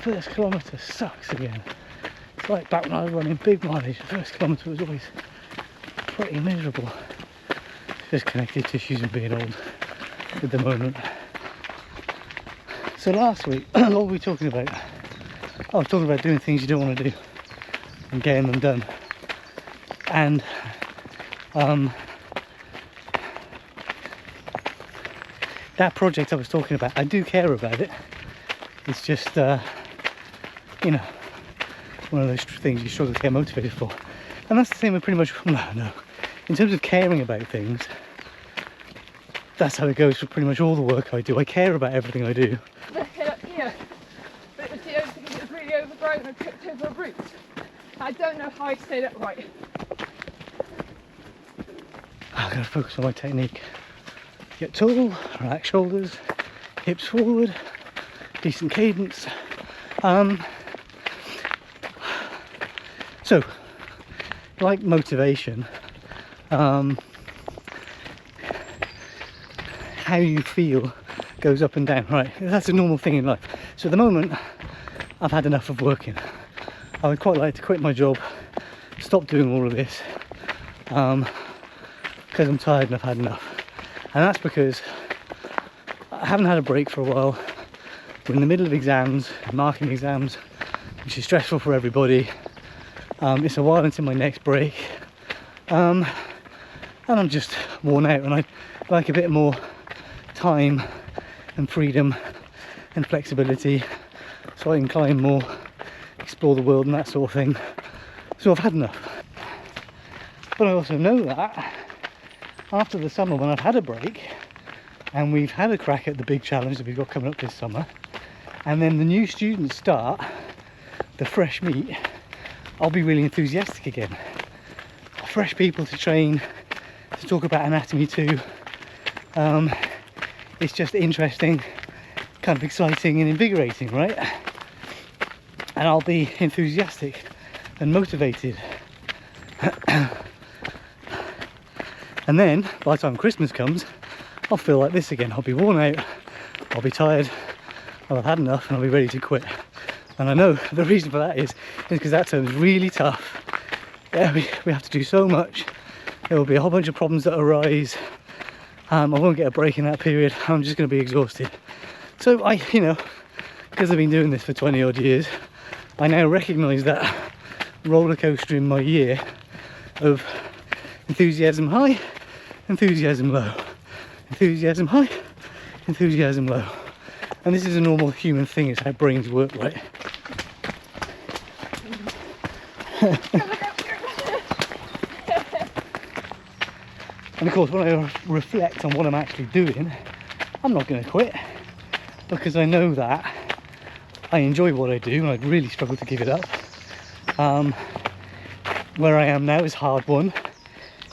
first kilometre sucks again. It's like back when I was running big mileage, the first kilometre was always pretty miserable. It's just connective tissues and being old at the moment. So last week, what were we talking about? I was talking about doing things you don't want to do and getting them done. And that project I was talking about, I do care about it. It's just, you know, one of those things you struggle to get motivated for. And that's the same with pretty much, no. In terms of caring about things, that's how it goes for pretty much all the work I do. I care about everything I do. Look up here, but it was because it was really overgrown and tripped over a root. I don't know how I stayed upright. I've got to focus on my technique. Get tall, relax shoulders, hips forward, decent cadence. So, like motivation, how you feel goes up and down, right? That's a normal thing in life. So at the moment, I've had enough of working. I would quite like to quit my job, stop doing all of this, because I'm tired and I've had enough. And that's because I haven't had a break for a while. We're in the middle of exams, marking exams, which is stressful for everybody. It's a while until my next break. And I'm just worn out, and I'd like a bit more time and freedom and flexibility so I can climb more, explore the world and that sort of thing. So I've had enough. But I also know that after the summer, when I've had a break and we've had a crack at the big challenge that we've got coming up this summer, and then the new students start, the fresh meat, I'll be really enthusiastic again. Fresh people to train, to talk about anatomy to. It's just interesting, kind of exciting and invigorating, right? And I'll be enthusiastic and motivated. And then, by the time Christmas comes, I'll feel like this again. I'll be worn out, I'll be tired, I'll have had enough, and I'll be ready to quit. And I know the reason for that is because that term's really tough. Yeah, we have to do so much. There will be a whole bunch of problems that arise. I won't get a break in that period. I'm just going to be exhausted. So you know, because I've been doing this for 20 odd years, I now recognise that roller coaster in my year of enthusiasm high, enthusiasm low, enthusiasm high, enthusiasm low. And this is a normal human thing. It's how brains work, right? And of course, when I reflect on what I'm actually doing, I'm not going to quit, because I know that I enjoy what I do and I'd really struggle to give it up. Where I am now is hard won.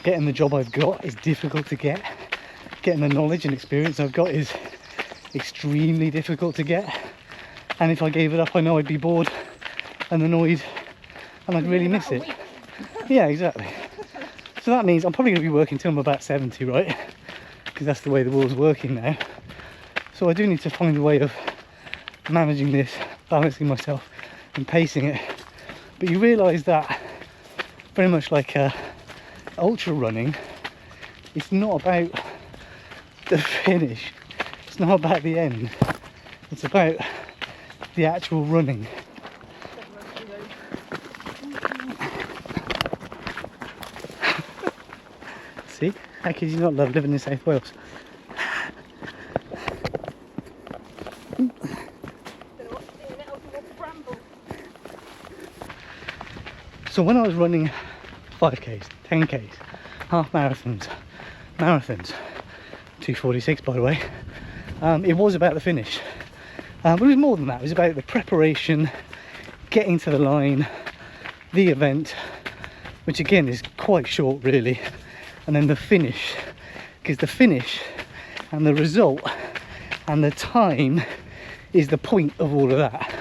Getting the job I've got is difficult to get. Getting the knowledge and experience I've got is extremely difficult to get. And if I gave it up, I know I'd be bored and annoyed and I'd really miss it. Yeah, exactly. So that means I'm probably going to be working till I'm about 70, right? Because that's the way the world's working now. So I do need to find a way of managing this, balancing myself and pacing it. But you realise that very much like ultra running, it's not about the finish, it's not about the end, it's about the actual running. See, how could you not love living in South Wales? So when I was running 5Ks, 10Ks, half marathons, 2:46 by the way, it was about the finish. But it was more than that. It was about the preparation, getting to the line, the event, which again is quite short really, and then the finish, because the finish and the result and the time is the point of all of that,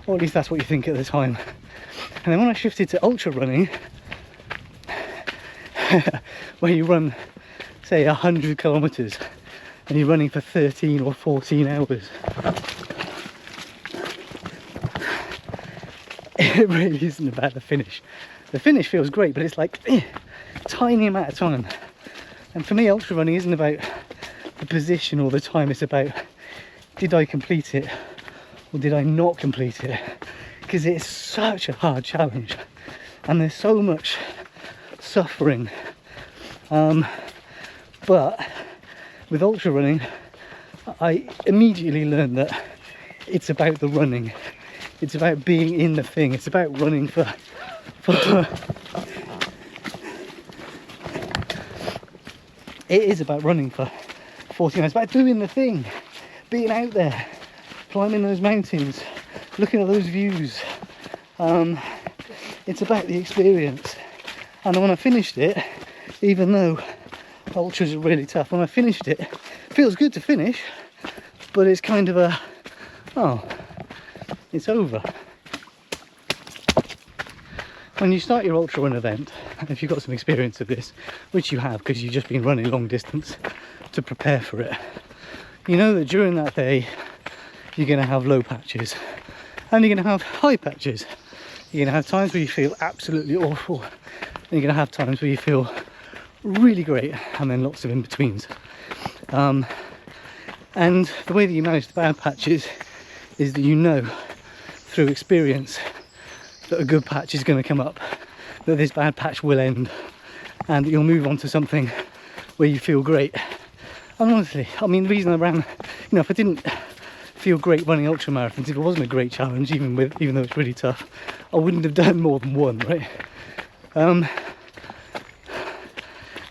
or at least that's what you think at the time. And then when I shifted to ultra running, where you run say 100 kilometers and you're running for 13 or 14 hours, it really isn't about the finish. The finish feels great, but it's like tiny amount of time. And for me, ultra running isn't about the position or the time. It's about, did I complete it or did I not complete it? Because it's such a hard challenge and there's so much suffering. But with ultra running, I immediately learned that it's about the running. It's about being in the thing. It's about running for it is about running for 40 minutes. It's about doing the thing, being out there, climbing those mountains, looking at those views. It's about the experience. And when I finished it, even though ultras are really tough, when I finished it, it feels good to finish, but it's kind of a, oh, it's over. When you start your ultra run event, if you've got some experience of this, which you have because you've just been running long distance to prepare for it, you know that during that day you're going to have low patches and you're going to have high patches. You're going to have times where you feel absolutely awful and you're going to have times where you feel really great, and then lots of in-betweens. And the way that you manage the bad patches is that you know through experience that a good patch is going to come up, that this bad patch will end, and that you'll move on to something where you feel great. And honestly, I mean, the reason I ran, you know, if I didn't feel great running ultra marathons, if it wasn't a great challenge, even though it's really tough, I wouldn't have done more than one, right?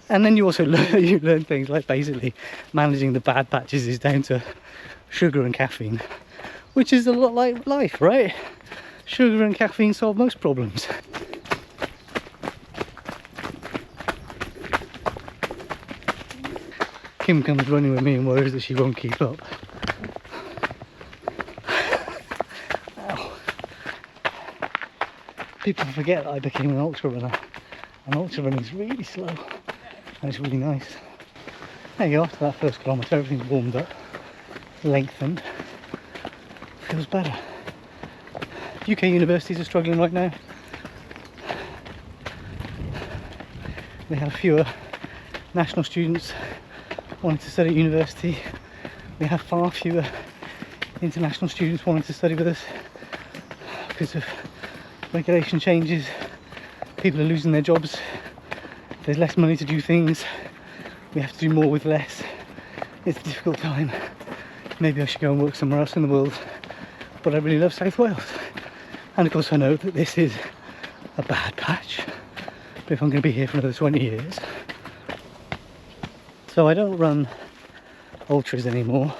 And then you also learn things like basically managing the bad patches is down to sugar and caffeine, which is a lot like life, right? Sugar and caffeine solve most problems. Kim comes running with me and worries that she won't keep up. Ow. People forget that I became an ultra runner, and ultra running is really slow and it's really nice. There you go, after that first kilometre everything's warmed up, lengthened, feels better. UK universities are struggling right now. They have fewer national students wanting to study at university. We have far fewer international students wanting to study with us because of regulation changes. People are losing their jobs. There's less money to do things. We have to do more with less. It's a difficult time. Maybe I should go and work somewhere else in the world, but I really love South Wales. And of course I know that this is a bad patch, but if I'm going to be here for another 20 years. So I don't run ultras anymore,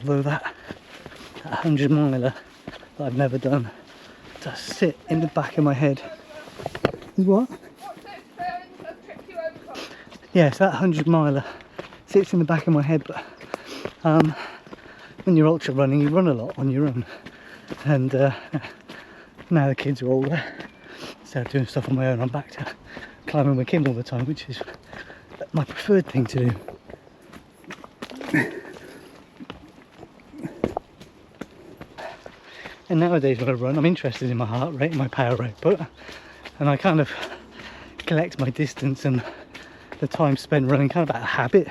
although that 100 miler that I've never done does sit in the back of my head. What? Yes, that 100 miler sits in the back of my head, but when you're ultra running, you run a lot on your own. And now the kids are older, instead of doing stuff on my own, I'm back to climbing with Kim all the time, which is my preferred thing to do. And nowadays when I run, I'm interested in my heart rate, my power output, and I kind of collect my distance and the time spent running kind of out of habit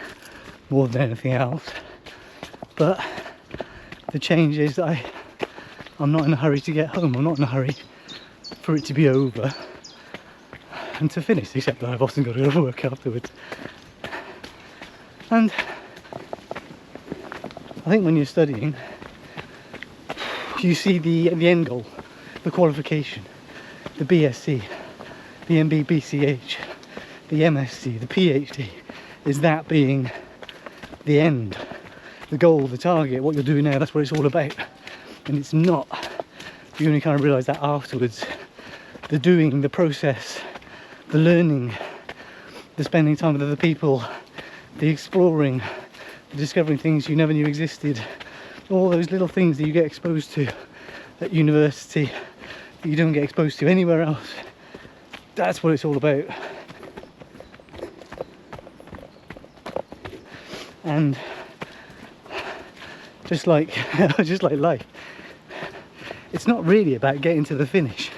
more than anything else. But the change is that I'm not in a hurry to get home. I'm not in a hurry for it to be over and to finish, except that I've often got to go to work afterwards. And I think when you're studying, you see the end goal, the qualification, the BSc, the MBBCH, the MSc, the PhD, is that being the end, the goal, the target, what you're doing now, that's what it's all about. And it's not. You only kind of realise that afterwards. The doing, the process, the learning, the spending time with other people, the exploring, the discovering things you never knew existed, all those little things that you get exposed to at university that you don't get exposed to anywhere else. That's what it's all about. And just like life, it's not really about getting to the finish.